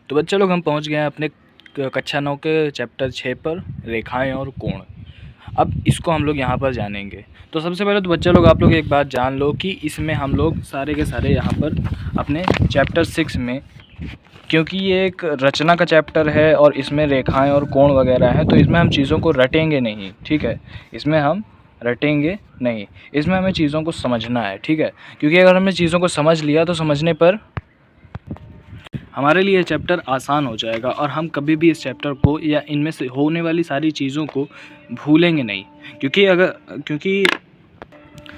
तो बच्चे लोग हम पहुंच गए हैं अपने कक्षा 9 के चैप्टर 6 पर, रेखाएं और कोण। अब इसको हम लोग यहाँ पर जानेंगे। तो सबसे पहले तो बच्चे लोग आप लोग एक बात जान लो कि इसमें हम लोग सारे के सारे यहाँ पर अपने चैप्टर 6 में, क्योंकि ये एक रचना का चैप्टर है और इसमें रेखाएं और कोण वगैरह हैं, तो इसमें हम चीज़ों को रटेंगे नहीं, ठीक है। इसमें हम रटेंगे नहीं, इसमें हमें चीज़ों को समझना है, ठीक है। क्योंकि अगर हमने चीज़ों को समझ लिया तो समझने पर हमारे लिए चैप्टर आसान हो जाएगा और हम कभी भी इस चैप्टर को या इनमें से होने वाली सारी चीज़ों को भूलेंगे नहीं। क्योंकि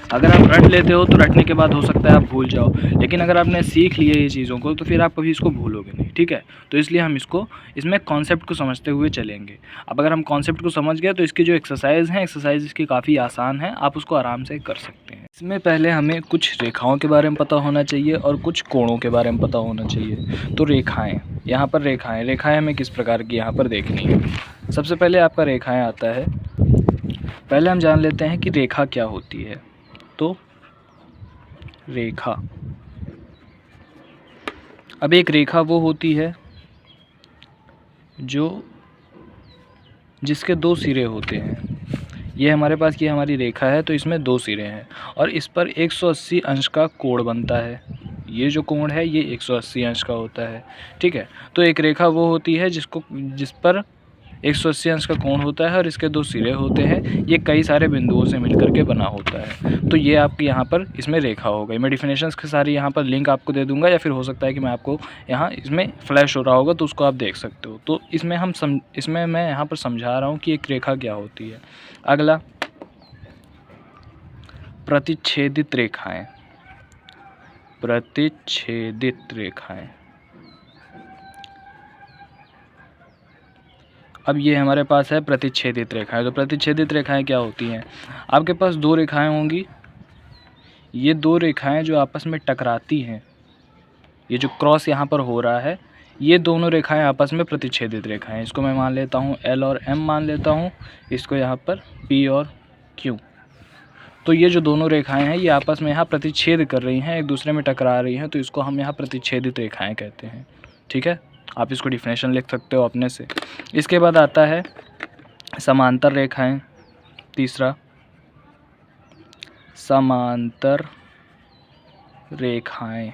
अगर आप रट लेते हो तो रटने के बाद हो सकता है आप भूल जाओ, लेकिन अगर आपने सीख लिए ये चीज़ों को तो फिर आप कभी इसको भूलोगे नहीं, ठीक है। तो इसलिए हम इसमें कॉन्सेप्ट को समझते हुए चलेंगे। अब अगर हम कॉन्सेप्ट को समझ गए तो इसकी जो एक्सरसाइज है, एक्सरसाइज इसकी काफ़ी आसान है, आप उसको आराम से कर सकते हैं। इसमें पहले हमें कुछ रेखाओं के बारे में पता होना चाहिए और कुछ कोणों के बारे में पता होना चाहिए। तो रेखाएँ, यहाँ पर रेखाएँ हमें किस प्रकार की यहाँ पर देखनी है। सबसे पहले आपका रेखाएँ आता है। पहले हम जान लेते हैं कि रेखा क्या होती है। तो रेखा, अब एक रेखा वो होती है जिसके दो सिरे होते हैं। ये हमारे पास ये हमारी रेखा है, तो इसमें दो सिरे हैं और इस पर 180 अंश का कोण बनता है। ये जो कोण है ये 180 अंश का होता है, ठीक है। तो एक रेखा वो होती है जिस पर 180 अंश का कोण होता है और इसके दो सिरे होते हैं। ये कई सारे बिंदुओं से मिलकर के बना होता है। तो ये आपकी यहाँ पर इसमें रेखा हो गई। मैं डिफिनेशंस के सारी यहाँ पर लिंक आपको दे दूंगा, या फिर हो सकता है कि मैं आपको यहाँ इसमें फ्लैश हो रहा होगा तो उसको आप देख सकते हो। तो इसमें मैं यहाँ पर समझा रहा हूँ कि एक रेखा क्या होती है। अगला, प्रतिच्छेदित रेखाएं। प्रतिच्छेदित रेखाएं, अब ये हमारे पास है प्रतिच्छेदित रेखाएं। तो प्रतिच्छेदित रेखाएं क्या होती हैं? आपके पास दो रेखाएं होंगी। ये दो रेखाएं जो आपस में टकराती हैं, ये जो क्रॉस यहाँ पर हो रहा है, ये दोनों रेखाएं आपस में प्रतिच्छेदित रेखाएं। इसको मैं मान लेता हूँ L और M मान लेता हूँ, इसको यहाँ पर P और Q। तो ये जो दोनों रेखाएं हैं ये आपस में यहाँ प्रतिच्छेद कर रही हैं, एक दूसरे में टकरा रही हैं, तो इसको हम यहाँ प्रतिच्छेदित रेखाएं कहते हैं, ठीक है। आप इसको डिफिनेशन लिख सकते हो अपने से। इसके बाद आता है समांतर रेखाएं। तीसरा, समांतर रेखाएं।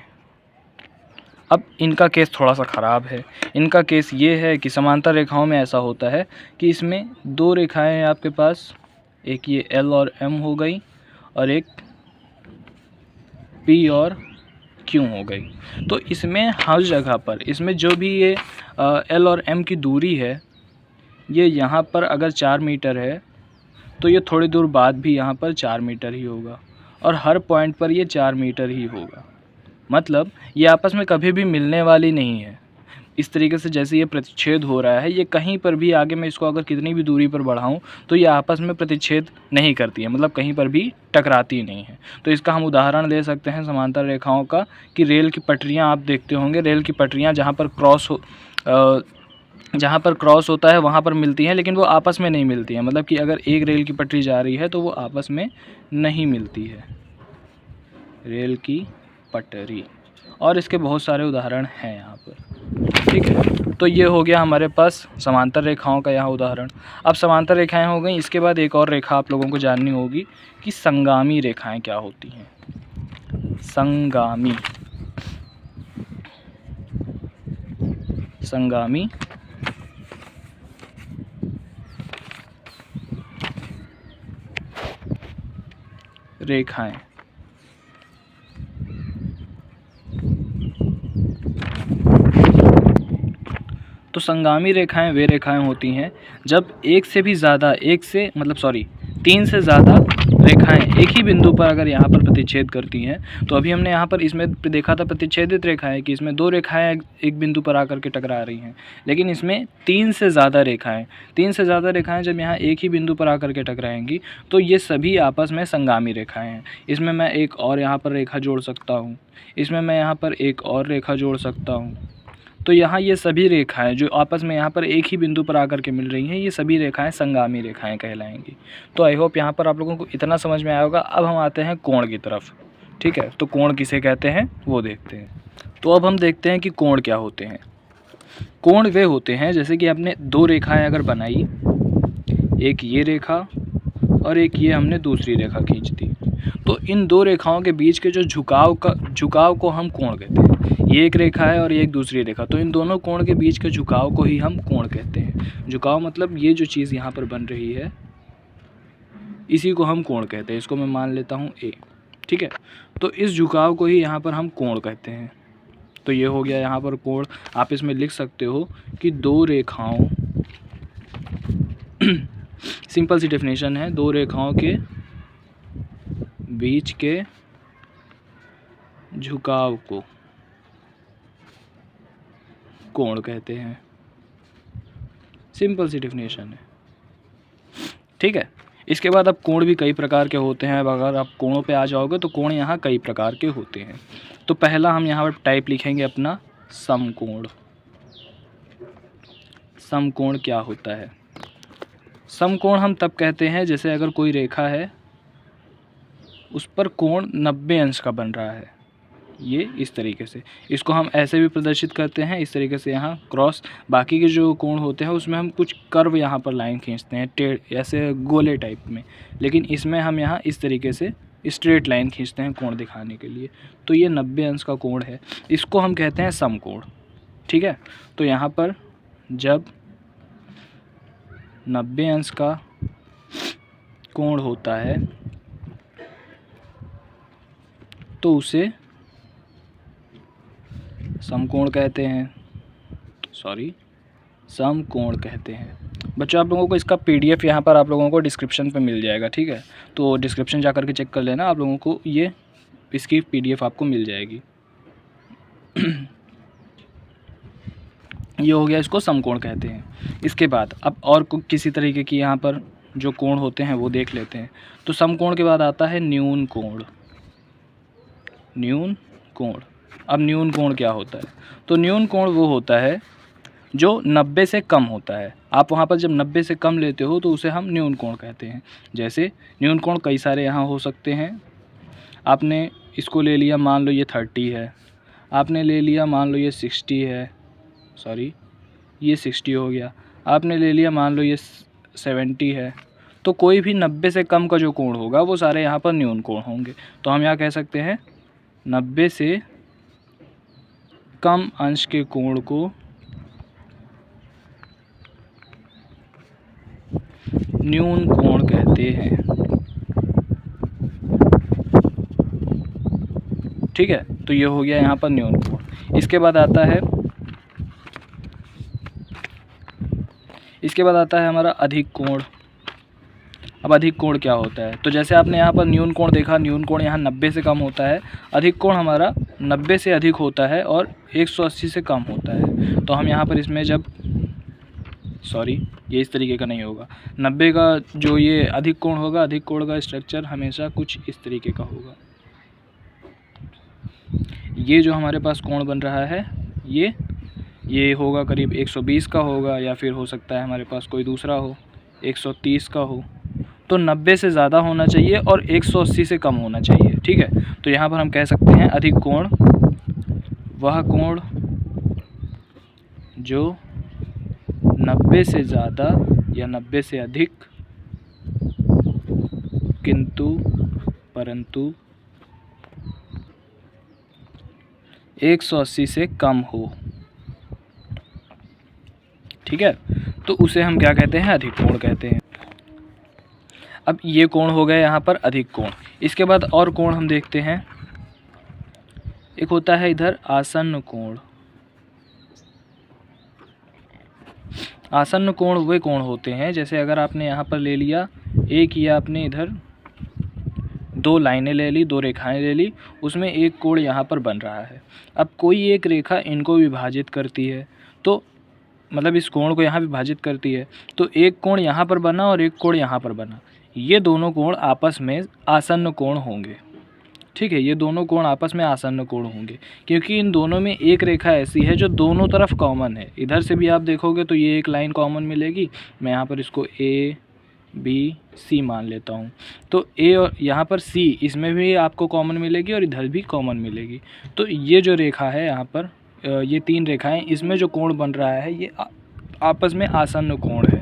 अब इनका केस थोड़ा सा ख़राब है। इनका केस ये है कि समांतर रेखाओं में ऐसा होता है कि इसमें दो रेखाएं हैं आपके पास, एक ये L और M हो गई और एक P और Q हो गई। तो इसमें हर जगह पर इसमें जो भी ये L और M की दूरी है, ये यहाँ पर अगर 4 मीटर है तो ये थोड़ी दूर बाद भी यहाँ पर 4 मीटर ही होगा और हर पॉइंट पर ये 4 मीटर ही होगा। मतलब ये आपस में कभी भी मिलने वाली नहीं है। इस तरीके से जैसे ये प्रतिच्छेद हो रहा है, ये कहीं पर भी आगे मैं इसको अगर कितनी भी दूरी पर बढ़ाऊं तो ये आपस में प्रतिच्छेद नहीं करती है, मतलब कहीं पर भी टकराती नहीं है। तो इसका हम उदाहरण ले सकते हैं समांतर रेखाओं का कि रेल की पटरियां आप देखते होंगे, रेल की पटरियां जहाँ पर क्रॉस होता है वहाँ पर मिलती हैं, लेकिन वो आपस में नहीं मिलती हैं। मतलब कि अगर एक रेल की पटरी जा रही है तो वो आपस में नहीं मिलती है, रेल की पटरी। और इसके बहुत सारे उदाहरण हैं यहाँ पर, ठीक है। तो ये हो गया हमारे पास समांतर रेखाओं का यहाँ उदाहरण। अब समांतर रेखाएं हो गई, इसके बाद एक और रेखा आप लोगों को जाननी होगी कि संगामी रेखाएं क्या होती हैं। संगामी रेखाएं। तो संगामी रेखाएं वे रेखाएं होती हैं जब तीन से ज़्यादा रेखाएं एक ही बिंदु पर अगर यहाँ पर प्रतिच्छेद करती हैं। तो अभी हमने यहाँ पर इसमें देखा था प्रतिच्छेदित रेखाएं कि इसमें दो रेखाएं एक बिंदु पर आकर के टकरा रही हैं, लेकिन इसमें तीन से ज़्यादा रेखाएं जब यहाँ एक ही बिंदु पर आकर के टकराएंगी तो ये सभी आपस में संगामी रेखाएं हैं। इसमें मैं एक और यहाँ पर रेखा जोड़ सकता हूँ, इसमें मैं यहाँ पर एक और रेखा जोड़ सकता हूँ। तो यहाँ ये सभी रेखाएं जो आपस में यहाँ पर एक ही बिंदु पर आकर के मिल रही हैं, ये सभी रेखाएं संगामी रेखाएं कहलाएंगी। तो आई होप यहाँ पर आप लोगों को इतना समझ में आया होगा। अब हम आते हैं कोण की तरफ, ठीक है। तो कोण किसे कहते हैं वो देखते हैं। तो अब हम देखते हैं कि कोण क्या होते हैं। कोण वे होते हैं, जैसे कि आपने दो रेखाएं अगर बनाई, एक ये रेखा और एक ये हमने दूसरी रेखा खींच दी, तो इन दो रेखाओं के बीच के जो झुकाव को हम कोण कहते हैं। ये एक रेखा है और ये एक दूसरी रेखा, तो इन दोनों कोण के बीच के झुकाव को ही हम कोण कहते हैं। झुकाव मतलब ये जो चीज़ यहाँ पर बन रही है इसी को हम कोण कहते हैं। इसको मैं मान लेता हूँ ए, ठीक है। तो इस झुकाव को ही यहाँ पर हम कोण कहते हैं। तो ये हो गया यहाँ पर कोण। आप इसमें लिख सकते हो कि दो रेखाओं सिंपल सी डेफिनेशन है, दो रेखाओं के बीच के झुकाव को कोण कहते हैं। सिंपल सी डेफिनेशन है, ठीक है। इसके बाद अब कोण भी कई प्रकार के होते हैं। अब अगर आप कोणों पे आ जाओगे तो कोण यहाँ कई प्रकार के होते हैं। तो पहला हम यहाँ पर टाइप लिखेंगे अपना समकोण। समकोण क्या होता है? समकोण हम तब कहते हैं जैसे अगर कोई रेखा है उस पर कोण 90 अंश का बन रहा है, ये इस तरीके से। इसको हम ऐसे भी प्रदर्शित करते हैं, इस तरीके से यहाँ क्रॉस। बाकी के जो कोण होते हैं उसमें हम कुछ कर्व यहाँ पर लाइन खींचते हैं, टेढ़ ऐसे गोले टाइप में, लेकिन इसमें हम यहाँ इस तरीके से स्ट्रेट लाइन खींचते हैं कोण दिखाने के लिए। तो ये 90 अंश का कोण है, इसको हम कहते हैं समकोण, ठीक है। तो यहाँ पर जब 90 अंश का कोण होता है तो उसे समकोण कहते हैं, समकोण कहते हैं। बच्चों आप लोगों को इसका PDF यहाँ पर आप लोगों को डिस्क्रिप्शन पे मिल जाएगा, ठीक है। तो डिस्क्रिप्शन जा कर के चेक कर लेना, आप लोगों को ये इसकी PDF आपको मिल जाएगी। ये हो गया, इसको समकोण कहते हैं। इसके बाद अब और किसी तरीके की यहाँ पर जो कोण होते हैं वो देख लेते हैं। तो समकोण के बाद आता है न्यून कोण। न्यून कोण। अब न्यून कोण क्या होता है? तो न्यून कोण वो होता है जो 90 से कम होता है। आप वहाँ पर जब 90 से कम लेते हो तो उसे हम न्यून कोण कहते हैं। जैसे न्यून कोण कई सारे यहाँ हो सकते हैं। आपने इसको ले लिया, मान लो ये 30 है, आपने ले लिया मान लो ये 60 है, ये 60 हो गया, आपने ले लिया मान लो ये 70 है। तो कोई भी 90 से कम का जो कोण होगा वो सारे यहाँ पर न्यून कोण होंगे। तो हम यहाँ कह सकते हैं 90 से कम अंश के कोण को न्यून कोण कहते हैं, ठीक है। तो ये हो गया यहाँ पर न्यून कोण। इसके बाद आता है हमारा अधिक कोण। अब अधिक कोण क्या होता है? तो जैसे आपने यहाँ पर न्यून कोण देखा, न्यून कोण यहाँ 90 से कम होता है। अधिक कोण हमारा 90 से अधिक होता है और 180 से कम होता है। तो हम यहाँ पर इसमें जब ये इस तरीके का नहीं होगा। 90 का जो ये अधिक कोण होगा, अधिक कोण का स्ट्रक्चर हमेशा कुछ इस तरीके का होगा। ये जो हमारे पास कोण बन रहा है ये होगा करीब 120 का होगा, या फिर हो सकता है हमारे पास कोई दूसरा हो 130 का हो। तो 90 से ज़्यादा होना चाहिए और 180 से कम होना चाहिए, ठीक है। तो यहाँ पर हम कह सकते हैं अधिक कोण वह कोण जो 90 से ज़्यादा या 90 से अधिक परंतु 180 से कम हो, ठीक है। तो उसे हम क्या कहते हैं? अधिक कोण कहते हैं। अब ये कोण हो गए यहाँ पर अधिक कोण। इसके बाद और कोण हम देखते हैं। एक होता है इधर आसन्न कोण। आसन्न कोण वे कोण होते हैं, जैसे अगर आपने यहाँ पर ले लिया एक, ये आपने इधर दो लाइनें ले ली, दो रेखाएं ले ली, उसमें एक कोण यहाँ पर बन रहा है। अब कोई एक रेखा इनको विभाजित करती है, तो मतलब इस कोण को यहाँ विभाजित करती है, तो एक कोण यहाँ पर बना और एक कोण यहाँ पर बना। ये दोनों कोण आपस में आसन्न कोण होंगे, ठीक है। ये दोनों कोण आपस में आसन्न कोण होंगे क्योंकि इन दोनों में एक रेखा ऐसी है जो दोनों तरफ कॉमन है। इधर से भी आप देखोगे तो ये एक लाइन कॉमन मिलेगी। मैं यहाँ पर इसको ABC मान लेता हूँ। तो A और यहाँ पर C, इसमें भी आपको कॉमन मिलेगी और इधर भी कॉमन मिलेगी। तो ये जो रेखा है यहाँ पर, ये 3 रेखाएं, इसमें जो कोण बन रहा है ये आपस में आसन्न कोण है।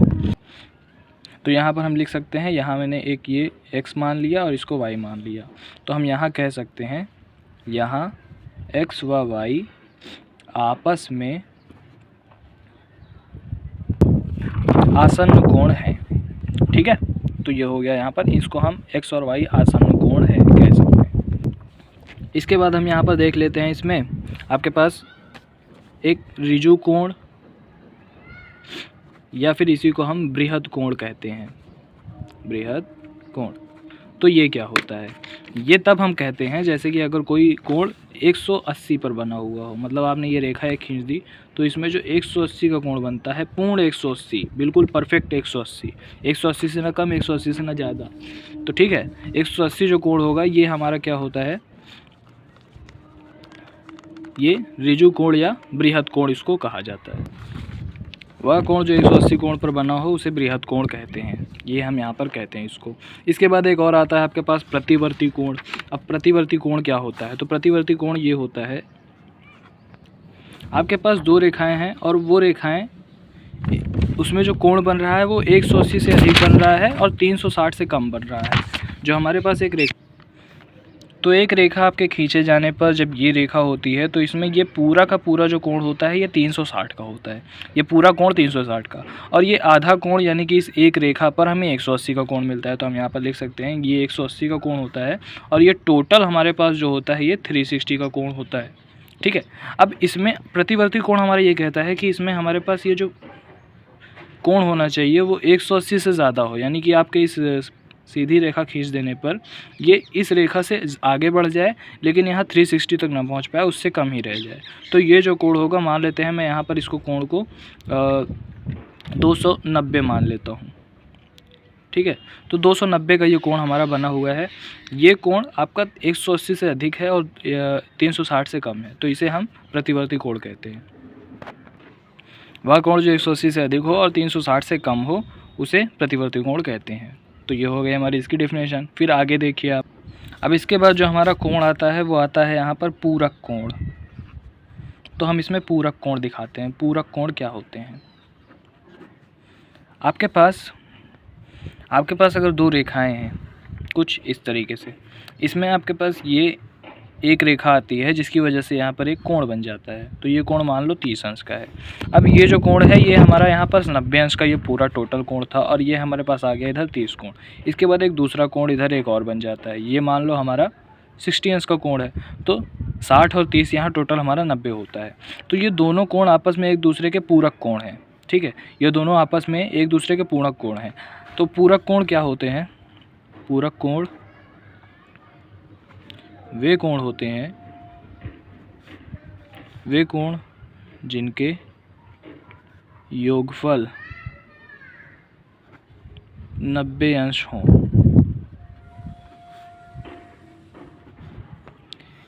तो यहाँ पर हम लिख सकते हैं, यहाँ मैंने एक ये x मान लिया और इसको y मान लिया, तो हम यहाँ कह सकते हैं यहाँ x व y आपस में आसन्न कोण है। ठीक है, तो ये हो गया यहाँ पर, इसको हम x और y आसन्न कोण है कह सकते हैं। इसके बाद हम यहाँ पर देख लेते हैं, इसमें आपके पास एक ऋजु कोण या फिर इसी को हम बृहद कोण कहते हैं, बृहद कोण। तो ये क्या होता है, ये तब हम कहते हैं जैसे कि अगर कोई कोण 180 पर बना हुआ हो, मतलब आपने ये रेखा एक खींच दी तो इसमें जो 180 का कोण बनता है, पूर्ण 180, बिल्कुल परफेक्ट 180, 180 से ना कम, 180 से ना ज़्यादा। तो ठीक है, 180 जो कोण होगा ये हमारा क्या होता है, ये ऋजु कोण या बृहद कोण इसको कहा जाता है। वह कोण जो 180 कोण पर बना हो उसे बृहद कोण कहते हैं, ये हम यहाँ पर कहते हैं इसको। इसके बाद एक और आता है आपके पास प्रतिवर्ती कोण। अब प्रतिवर्ती कोण क्या होता है, तो प्रतिवर्ती कोण ये होता है, आपके पास 2 रेखाएं हैं और वो रेखाएं, उसमें जो कोण बन रहा है वो 180 से अधिक बन रहा है और 360 से कम बन रहा है। जो हमारे पास एक रेखा, तो एक रेखा आपके खींचे जाने पर जब ये रेखा होती है तो इसमें ये पूरा का पूरा जो कोण होता है ये 360 का होता है, ये पूरा कोण 360 का, और ये आधा कोण यानी कि इस एक रेखा पर हमें 180 का कोण मिलता है। तो हम यहाँ पर लिख सकते हैं ये 180 का कोण होता है और ये टोटल हमारे पास जो होता है ये 360 का कोण होता है। ठीक है, अब इसमें प्रतिवर्ती कोण हमारा ये कहता है कि इसमें हमारे पास ये जो कोण होना चाहिए वो 180 से ज़्यादा हो, यानी कि आपके इस सीधी रेखा खींच देने पर ये इस रेखा से आगे बढ़ जाए लेकिन यहाँ 360 तक ना पहुँच पाए, उससे कम ही रह जाए। तो ये जो कोण होगा, मान लेते हैं मैं यहाँ पर इसको कोण को 290 मान लेता हूँ। ठीक है, तो 290 का ये कोण हमारा बना हुआ है। ये कोण आपका 180 से अधिक है और 360 से कम है, तो इसे हम प्रतिवर्ती कोण कहते हैं। वह कोण जो 180 से अधिक हो और 360 से कम हो उसे प्रतिवर्ती कोण कहते हैं। तो ये हो गई हमारी इसकी डेफिनेशन। फिर आगे देखिए आप, अब इसके बाद जो हमारा कोण आता है वो आता है यहाँ पर पूरक कोण। तो हम इसमें पूरक कोण दिखाते हैं। पूरक कोण क्या होते हैं, आपके पास अगर 2 रेखाएं हैं कुछ इस तरीके से, इसमें आपके पास ये एक रेखा आती है जिसकी वजह से यहाँ पर एक कोण बन जाता है। तो ये कोण मान लो 30 अंश का है। अब ये जो कोण है ये हमारा यहाँ पर 90 अंश का ये पूरा टोटल कोण था और ये हमारे पास आ गया इधर 30 कोण। इसके बाद एक दूसरा कोण इधर एक और बन जाता है, ये मान लो हमारा 60 अंश का कोण है। तो 60 और 30 यहाँ टोटल हमारा 90 होता है। तो ये दोनों कोण आपस में एक दूसरे के पूरक कोण हैं। ठीक है, ये दोनों आपस में एक दूसरे के पूरक कोण हैं। तो पूरक कोण क्या होते हैं, पूरक कोण वे कोण होते हैं, वे कोण जिनके योगफल 90 अंश हों,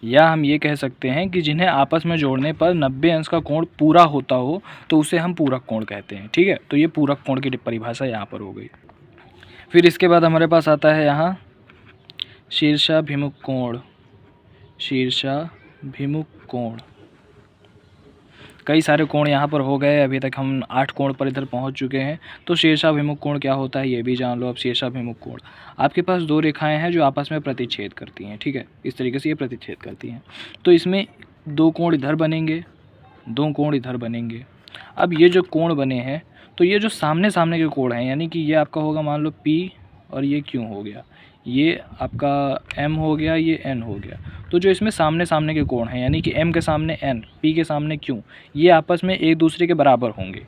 या हम ये कह सकते हैं कि जिन्हें आपस में जोड़ने पर 90 अंश का कोण पूरा होता हो तो उसे हम पूरक कोण कहते हैं। ठीक है, तो ये पूरक कोण की परिभाषा यहाँ पर हो गई। फिर इसके बाद हमारे पास आता है यहाँ शीर्षाभिमुख कोण। शीर्षाभिमुख कोण, कई सारे कोण यहाँ पर हो गए, अभी तक हम 8 कोण पर इधर पहुँच चुके हैं। तो शीर्षाभिमुख कोण क्या होता है ये भी जान लो। अब शीर्षाभिमुख कोण, आपके पास 2 रेखाएं हैं जो आपस में प्रतिच्छेद करती हैं। ठीक है, इस तरीके से ये प्रतिच्छेद करती हैं। तो इसमें 2 कोण इधर बनेंगे, 2 कोण इधर बनेंगे। अब ये जो कोण बने हैं तो ये जो सामने सामने के कोण हैं, यानी कि ये आपका होगा मान लो P और ये Q हो गया, ये आपका M हो गया, ये N हो गया। तो जो इसमें सामने सामने के कोण हैं, यानी कि M के सामने N, P के सामने Q, ये आपस में एक दूसरे के बराबर होंगे।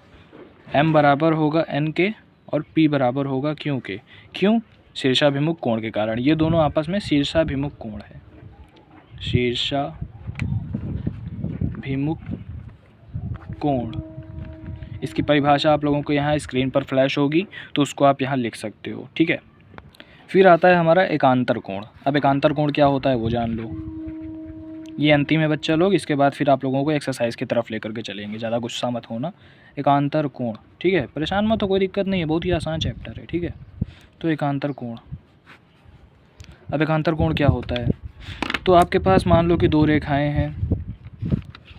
M बराबर होगा N के और P बराबर होगा Q के। क्यों? शीर्षाभिमुख कोण के कारण। ये दोनों आपस में शीर्षाभिमुख कोण है। शीर्षाभिमुख कोण, इसकी परिभाषा आप लोगों को यहाँ स्क्रीन पर फ्लैश होगी तो उसको आप यहाँ लिख सकते हो। ठीक है, फिर आता है हमारा एकांतर कोण। अब एकांतर कोण क्या होता है वो जान लो, ये अंतिम है बच्चा लोग। इसके बाद फिर आप लोगों को एक्सरसाइज की तरफ लेकर के चलेंगे, ज़्यादा गुस्सा मत होना। एकांतर कोण, ठीक है, परेशान मत हो, कोई दिक्कत नहीं है, बहुत ही आसान चैप्टर है। ठीक है, तो एकांतर कोण, अब एकांतर कोण क्या होता है, तो आपके पास मान लो कि 2 रेखाएं हैं,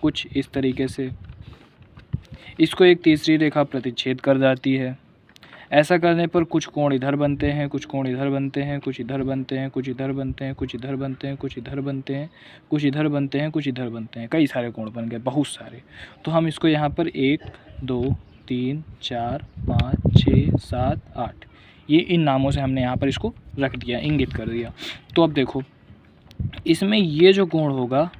कुछ इस तरीके से। इसको एक तीसरी रेखा प्रतिच्छेद कर जाती है। ऐसा करने पर कुछ कोण इधर बनते हैं, कुछ कोण इधर बनते हैं, कुछ इधर बनते हैं, कुछ इधर बनते हैं, कुछ इधर बनते हैं, कुछ इधर बनते हैं, कुछ इधर बनते हैं, कुछ इधर बनते हैं। कई सारे कोण बन गए, बहुत सारे। तो हम इसको यहाँ पर 1 2 3 4 5 6 7 8 ये इन नामों से हमने यहाँ पर इसको रख दिया, इंगित कर दिया। तो अब देखो इसमें ये जो कोण होगा,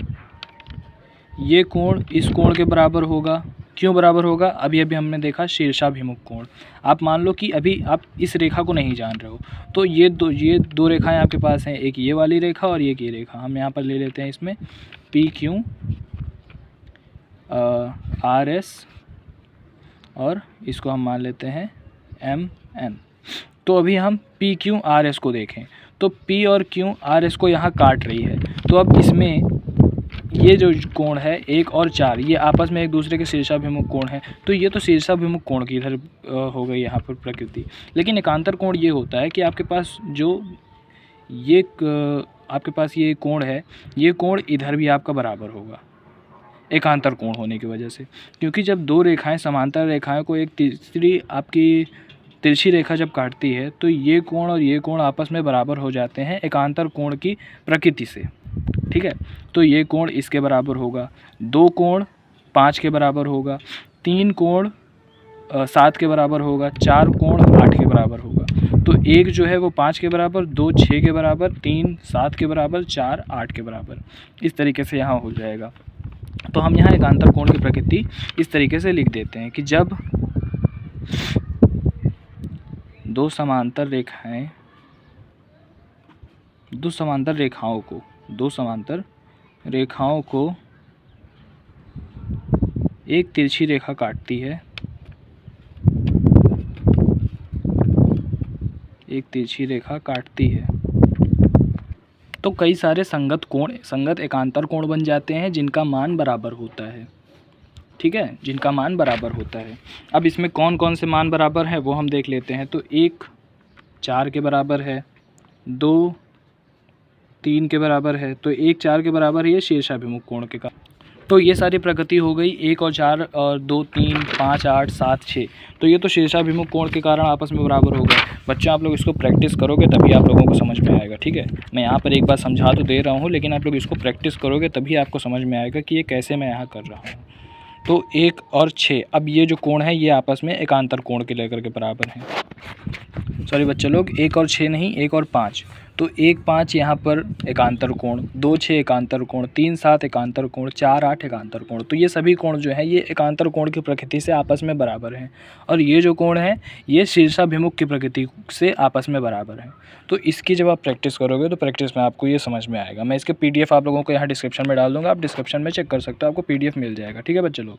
ये कोण इस कोण के बराबर होगा। क्यों बराबर होगा? अभी अभी हमने देखा शीर्षाभिमुख कोण। आप मान लो कि अभी आप इस रेखा को नहीं जान रहे हो, तो ये दो रेखाएं आपके पास हैं, एक ये वाली रेखा और एक ये रेखा। हम यहाँ पर ले लेते हैं इसमें पी क्यू आर एस और इसको हम मान लेते हैं एम एन। तो अभी हम पी क्यू आर एस को देखें तो पी और क्यू आर एस को यहाँ काट रही है। तो अब इसमें ये जो कोण है 1 और 4 ये आपस में एक दूसरे के शीर्षाभिमुख कोण है। तो ये तो शीर्षाभिमुख कोण की इधर हो गई यहाँ पर प्रकृति। लेकिन एकांतर कोण ये होता है कि आपके पास जो ये आपके पास ये कोण है, ये कोण इधर भी आपका बराबर होगा एकांतर कोण होने की वजह से। क्योंकि जब दो रेखाएं समांतर रेखाएं को एक तीसरी आपकी तिरछी रेखा जब काटती है तो ये कोण और ये कोण आपस में बराबर हो जाते हैं एकांतर कोण की प्रकृति से। ठीक है, तो ये कोण इसके बराबर होगा, 2 कोण 5 के बराबर होगा, 3 कोण 7 के बराबर होगा, 4 कोण 8 के बराबर होगा। तो एक जो है वो 5 के बराबर, 2 6 के बराबर, 3 7 के बराबर, 4 8 के बराबर। इस तरीके से यहाँ हो जाएगा। तो हम यहाँ एकांतर कोण की प्रकृति इस तरीके से लिख देते हैं कि जब दो समांतर रेखाओं को एक तिरछी रेखा काटती है, तो कई सारे संगत एकांतर कोण बन जाते हैं जिनका मान बराबर होता है। ठीक है, जिनका मान बराबर होता है। अब इसमें कौन कौन से मान बराबर हैं वो हम देख लेते हैं। तो 1 4 के बराबर है, 2 3 के बराबर है। तो 1 4 के बराबर है ये शीर्षाभिमुख कोण के कारण। तो ये सारी प्रकृति हो गई 1 और 4 और 2 3 5 8 7 6। तो ये तो शीर्षाभिमुख कोण के कारण आपस में बराबर हो गए। बच्चों आप लोग इसको प्रैक्टिस करोगे तभी आप लोगों को समझ में आएगा। ठीक है, मैं यहाँ पर एक बार समझा तो दे रहा हूँ, लेकिन आप लोग इसको प्रैक्टिस करोगे तभी आपको समझ में आएगा कि ये कैसे मैं यहाँ कर रहा हूँ। तो 1 और 6, अब ये जो कोण है ये आपस में एकांतर कोण के लेकर के बराबर हैं। सॉरी बच्चे लोग, 1 और 6 नहीं, 1 और 5। तो 1 5 यहाँ पर एकांतर कोण, 2 6 एकांतर कोण, 3 7 एकांतर कोण, 4 8 एकांतर कोण। तो ये सभी कोण जो है ये एकांतर कोण की प्रकृति से आपस में बराबर हैं। और ये जो कोण है ये शीर्षाभिमुख की प्रकृति से आपस में बराबर हैं। तो इसकी जब आप प्रैक्टिस करोगे तो प्रैक्टिस में आपको ये समझ में आएगा। मैं इसके PDF आप लोगों को यहाँ डिस्क्रिप्शन में डाल दूँगा, आप डिस्क्रिप्शन में चेक कर सकते हो, आपको PDF मिल जाएगा। ठीक है बच्चे लोग।